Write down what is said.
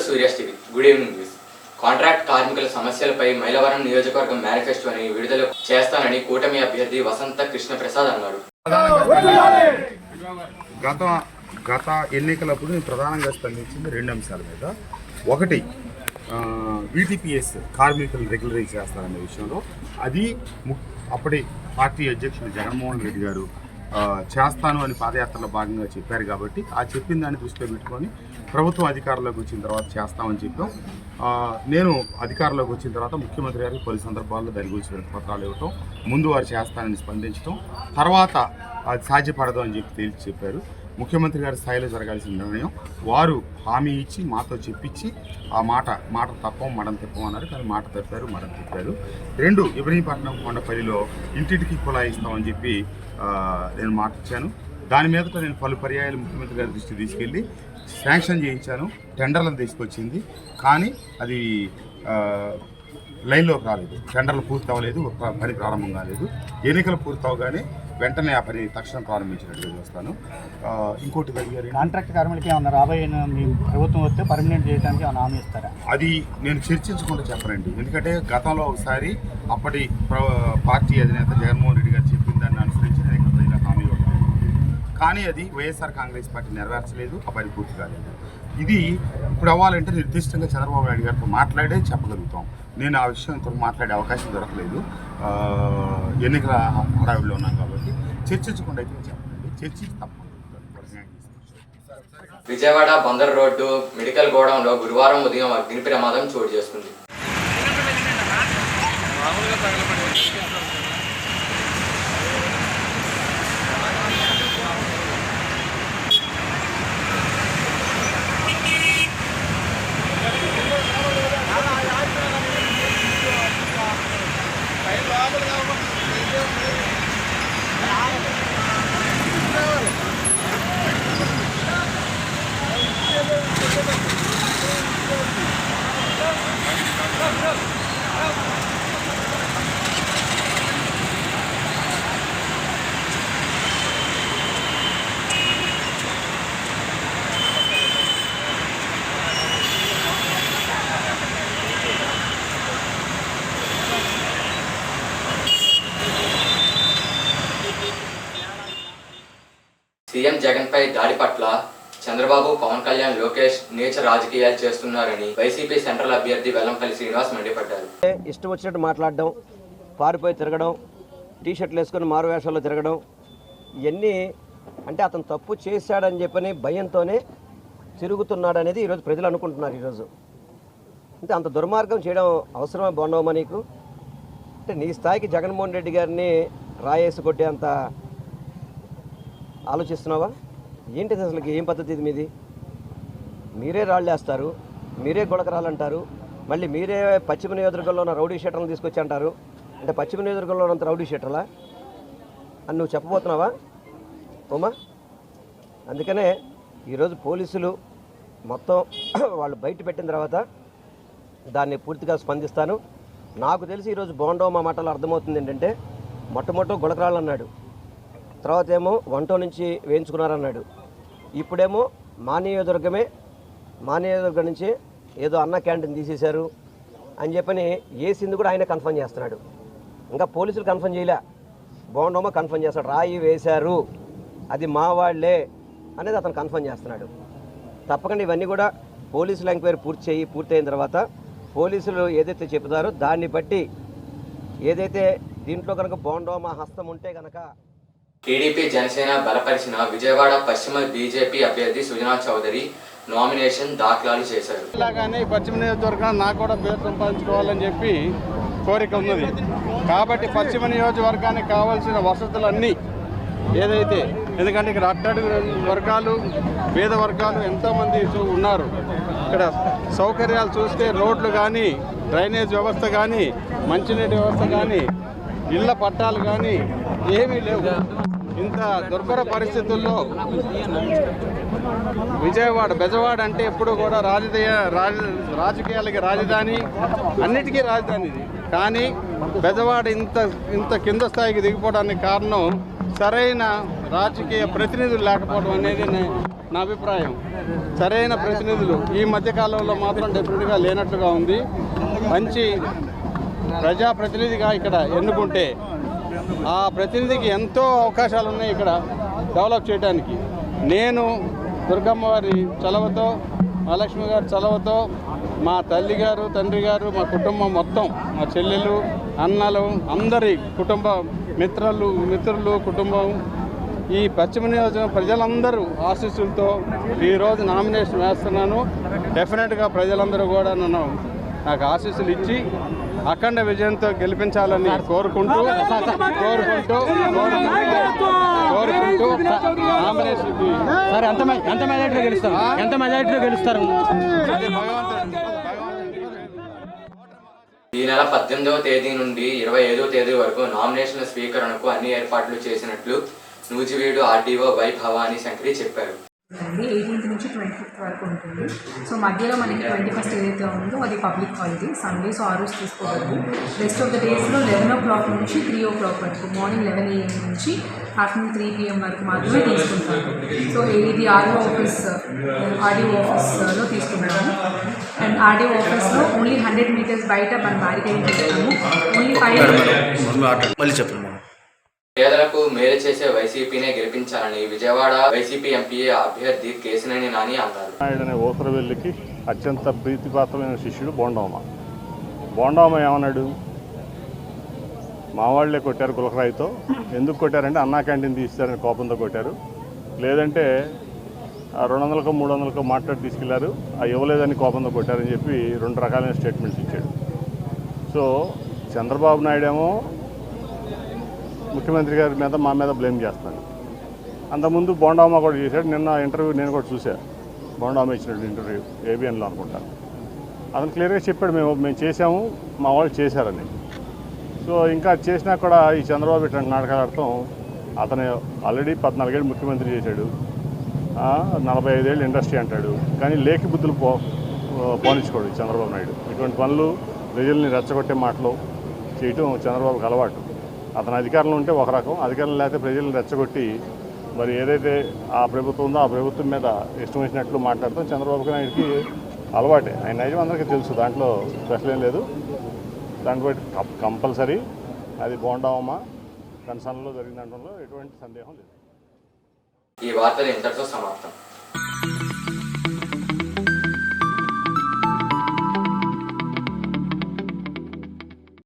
Surya's TV. Good evening news. Contract కార్మికుల సమస్యలపై మైలవరం నియోజకవర్గం మేనిఫెస్టోని విడుదల చేస్తానని కూటమి అభ్యర్థి వసంత కృష్ణప్రసాద్ అన్నారు. గత ఎన్నికలప్పుడు నేను ప్రధానంగా స్పందించింది 2 అంశాల మీద. ఒకటి, ఈటీపీఎస్ కార్మికులు రెగ్యులరైజ్ చేస్తారనే విషయంలో. అది అప్పటి పార్టీ అధ్యక్షుడు జగన్మోహన్ రెడ్డి గారు చేస్తాను అని పాదయాత్రలో భాగంగా చెప్పారు కాబట్టి ఆ చెప్పిన దాన్ని దృష్టిలో పెట్టుకొని ప్రభుత్వం అధికారంలోకి వచ్చిన తర్వాత చేస్తామని చెప్పాం. నేను అధికారంలోకి వచ్చిన తర్వాత ముఖ్యమంత్రి గారికి పలు సందర్భాల్లో దాని గురించి వినతిపత్రాలు ఇవ్వటం, ముందు వారు చేస్తానని స్పందించడం, తర్వాత అది సాధ్యపడదు అని తేల్చి చెప్పారు. ముఖ్యమంత్రి గారి స్థాయిలో జరగాల్సిన నిర్ణయం వారు హామీ ఇచ్చి మాతో చెప్పించి ఆ మాట తప్పం మడం తిప్పమన్నారు. కానీ మాట తప్పారు, మడం తిప్పారు. 2, ఇబ్రహీంపట్నం కొండపల్లిలో ఇంటింటికి కుళాయి ఇస్తామని చెప్పి నేను మాట ఇచ్చాను. దాని మీదట నేను పలు పర్యాయాలు ముఖ్యమంత్రి గారి దృష్టికి తీసుకెళ్ళి శాంక్షన్ చేయించాను. టెండర్లను తీసుకొచ్చింది, కానీ అది లైన్లోకి రాలేదు. టెండర్లు పూర్తి అవ్వలేదు, పని ప్రారంభం కాలేదు. ఎన్నికలు పూర్తి అవగానే వెంటనే ఆ పని తక్షణం ప్రారంభించినట్లు చూస్తాను. ఇంకోటి అడిగారు, కాంట్రాక్ట్ కార్మికులకి ఏమన్నా రాబోయే మీ ప్రభుత్వం వస్తే పర్మనెంట్ చేయడానికి ఏమైనా హామీ ఇస్తారా? అది నేను చర్చించకుండా చెప్పనండి. ఎందుకంటే గతంలో ఒకసారి అప్పటి పార్టీ అధినేత జగన్మోహన్ రెడ్డి గారు చెప్పిన దాన్ని అనుసరించి నేను ఇక్కడ ప్రజలకు హామీ ఇవ్వలేదు. కానీ అది వైఎస్ఆర్ కాంగ్రెస్ పార్టీ నెరవేర్చలేదు, ఆ పని పూర్తి కాలేదు. ఇది ఇప్పుడు అవ్వాలంటే నిర్దిష్టంగా చంద్రబాబు నాయుడు గారితో మాట్లాడే చెప్పగలుగుతాం. నేను ఆ విషయం ఇంతకు మాట్లాడే అవకాశం దొరకలేదు, ఎన్నికల హడావిడిలో ఉన్నాను కాబట్టి. చర్చించకుండా అయితే చెప్పండి, చర్చించి తప్పకుండా. విజయవాడ బందర్ రోడ్డు మెడికల్ గోడౌన్లో గురువారం ఉదయం అగ్ని ప్రమాదం చోటు చేసుకుంది. సీఎం జగన్ పై దాడి పట్ల చంద్రబాబు, పవన్ కళ్యాణ్, లోకేష్ నీచ రాజకీయాలు చేస్తున్నారని వైసీపీ సెంట్రల్ అభ్యర్థి వెల్లంపల్లి శ్రీనివాస్ మండిపడ్డారు. ఇష్టం వచ్చినట్టు మాట్లాడడం, పారిపోయి తిరగడం, టీషర్ట్లు వేసుకొని మారు వేషాల్లో తిరగడం, ఇవన్నీ అంటే అతను తప్పు చేశాడని చెప్పని భయంతోనే తిరుగుతున్నాడనేది ఈరోజు ప్రజలు అనుకుంటున్నారు. ఈరోజు అంటే అంత దుర్మార్గం చేయడం అవసరమే బాగుండవమా నీకు? అంటే నీ స్థాయికి జగన్మోహన్ రెడ్డి గారిని రాయేసి కొట్టే అంత ఆలోచిస్తున్నావా? ఏంటిది అసలు? ఏం పద్ధతి ఇది మీది? మీరే రాళ్ళు వేస్తారు, మీరే గుళకరాలంటారు, మళ్ళీ మీరే పశ్చిమ నియోజకవర్గంలో ఉన్న రౌడీ షీటర్లను తీసుకొచ్చి అంటారు. అంటే పశ్చిమ నియోజకవర్గంలో ఉన్నంత రౌడీ షీటర్లా అని నువ్వు చెప్పబోతున్నావా ఓమా? అందుకనే ఈరోజు పోలీసులు మొత్తం వాళ్ళు బయట పెట్టిన తర్వాత దాన్ని పూర్తిగా స్పందిస్తాను. నాకు తెలిసి ఈరోజు బోండోమా మాటలు అర్థమవుతుంది ఏంటంటే, మొట్టమొదటి గుళకరాళ్ళు అన్నాడు, తర్వాత ఏమో 1 నుంచి వేయించుకున్నారన్నాడు, ఇప్పుడేమో మా నియోజకవర్గం నుంచి ఏదో అన్న క్యాంటీన్ తీసేశారు అని చెప్పని వేసింది కూడా ఆయన కన్ఫర్మ్ చేస్తున్నాడు. ఇంకా పోలీసులు కన్ఫర్మ్ చేయలే, బోండోమా కన్ఫర్మ్ చేస్తాడు. రాయి వేశారు, అది మా వాళ్లే అనేది అతను కన్ఫర్మ్ చేస్తున్నాడు. తప్పకుండా ఇవన్నీ కూడా పోలీసులు ఎంక్వైరీ పూర్తయిన తర్వాత పోలీసులు ఏదైతే చెబుతారో దాన్ని బట్టి ఏదైతే దీంట్లో కనుక బోండోమా హస్తం ఉంటే కనుక. టీడీపీ జనసేన బలపరిచిన విజయవాడ పశ్చిమ బీజేపీ అభ్యర్థి సుజనా చౌదరి నామినేషన్ దాఖలాలు చేశారు. ఇలాగానే పశ్చిమ నియోజకవర్గాన్ని నాకు కూడా పేరు సంపాదించుకోవాలని చెప్పి కోరిక ఉన్నది కాబట్టి పశ్చిమ నియోజకవర్గానికి కావాల్సిన వసతులన్నీ ఏదైతే, ఎందుకంటే ఇక్కడ అట్టడుగు వర్గాలు, పేద వర్గాలు ఎంతోమంది ఉన్నారు. ఇక్కడ సౌకర్యాలు చూస్తే రోడ్లు కానీ, డ్రైనేజ్ వ్యవస్థ కానీ, మంచినీటి వ్యవస్థ కానీ, ఇళ్ల పట్టాలు కానీ ఏమీ లేవు. ఇంత దుర్భర పరిస్థితుల్లో బెజవాడ అంటే ఎప్పుడు కూడా రాజకీయాలకి రాజధాని, అన్నిటికీ రాజధాని ఇది. కానీ బెజవాడ ఇంత కింద స్థాయికి దిగిపోవడానికి కారణం సరైన రాజకీయ ప్రతినిధులు లేకపోవడం అనేది నా అభిప్రాయం. సరైన ప్రతినిధులు ఈ మధ్య కాలంలో మాత్రం డెఫినెట్గా లేనట్లుగా ఉంది. మంచి ప్రజాప్రతినిధిగా ఇక్కడ ఎన్నుకుంటే ఆ ప్రతినిధికి ఎంతో అవకాశాలు ఉన్నాయి ఇక్కడ డెవలప్ చేయడానికి. నేను దుర్గమ్మ వారి చలవతో, మహాలక్ష్మి గారి చలవతో, మా తల్లి గారు, తండ్రి గారు, మా కుటుంబం మొత్తం, మా చెల్లెలు, అన్నలు, అందరి కుటుంబ మిత్రులు కుటుంబం, ఈ పశ్చిమ నియోజకవర్గం ప్రజలందరూ ఆశీస్సులతో ఈరోజు నామినేషన్ వేస్తున్నాను. డెఫినెట్గా ప్రజలందరూ కూడా నాకు ఆశీస్సులు ఇచ్చి అఖండ విజయంతో గెలిపించాలని కోరుకుంటూ నామినేషన్కి ఎంత మెజారిటీలో గెలుస్తారు? ఈ నెల 18వ తేదీ నుండి 25వ తేదీ వరకు నామినేషన్ల స్వీకరణకు అన్ని ఏర్పాట్లు చేసినట్లు నూజివీడు ఆర్డీఓ వై భవానీ శంకరి చెప్పారు. 18th నుంచి 25th వరకు ఉంటుంది. సో మధ్యలో మనకి 21st ఏదైతే ఉందో అది పబ్లిక్ హాలిడే సండే, సో ఆ రోజు తీసుకోవద్దు. రెస్ట్ ఆఫ్ ద డేస్లో 11 o'clock నుంచి 3 o'clock వరకు, మార్నింగ్ 11 AM నుంచి ఆఫ్టర్నూన్ 3 PM వరకు మాత్రమే తీసుకుంటాము. సో ఇది ఆర్డీఓ ఆఫీస్లో తీసుకుంటాము. అండ్ ఆర్డీఓ ఆఫీస్లో ఓన్లీ 100 meters బయట మనం బ్యారికేడింగ్ చేస్తాము. ఓన్లీ 5 పేదలకు మేలు చేసే వైసీపీనే గెలిపించాలని విజయవాడ వైసీపీ ఎంపీ అభ్యర్థి కేశినేని నాని అన్నారు. నాయుడు ఓసరవెల్లికి అత్యంత ప్రీతిపాత్రమైన శిష్యుడు బోండమ్మ. బోండమ్మ ఏమన్నాడు, మా వాళ్ళే కొట్టారు గులకరాయితో. ఎందుకు కొట్టారంటే అన్నా క్యాంటీన్ తీస్తారని కోపంతో కొట్టారు, లేదంటే 200కో 300కో మాట్లాడి తీసుకెళ్లారు, ఆ ఇవ్వలేదని కోపంతో కొట్టారని చెప్పి 2 రకాలైన స్టేట్మెంట్స్ ఇచ్చాడు. సో చంద్రబాబు నాయుడు ఏమో ముఖ్యమంత్రి గారి మీద మా మీద బ్లేమ్ చేస్తాను. అంతకుముందు బోండమ్మ కూడా చేశాడు. నిన్న ఇంటర్వ్యూ నేను కూడా చూశాను, బోండమ్మ ఇచ్చినట్టు ఇంటర్వ్యూ ఏబిఎన్లో అనుకుంటాను. అతను క్లియర్గా చెప్పాడు, మేము చేసాము, మా వాళ్ళు చేశారని. సో ఇంకా చేసినా కూడా ఈ చంద్రబాబు ఇట్లాంటి నాటకాలు ఆడటం, అతను ఆల్రెడీ 14 ఏళ్ళు ముఖ్యమంత్రి చేశాడు, 45 ఏళ్ళు ఇండస్ట్రీ అంటాడు, కానీ లేఖి బుద్ధులు పోనించుకోడు చంద్రబాబు నాయుడు. ఇటువంటి పనులు ప్రజల్ని రెచ్చగొట్టే మాటలు చేయటం చంద్రబాబుకి అలవాటు. అతను అధికారంలో ఉంటే ఒక రకం, అధికారం లేకపోతే ప్రజలను రెచ్చగొట్టి మరి ఏదైతే ఆ ప్రభుత్వం ఉందో ఆ ప్రభుత్వం మీద ఇష్టం వచ్చినట్లు మాట్లాడతాం చంద్రబాబు నాయుడికి అలవాటే. ఆయన నైజం అందరికీ తెలుసు, దాంట్లో స్పెషల్ ఏం లేదు. దాంట్లో కంపల్సరీ అది బోండమ్మ కన్సర్న్లో జరిగిన దాంట్లో ఎటువంటి సందేహం లేదు. ఈ వార్తలు ఇంతటితో సమాప్తం.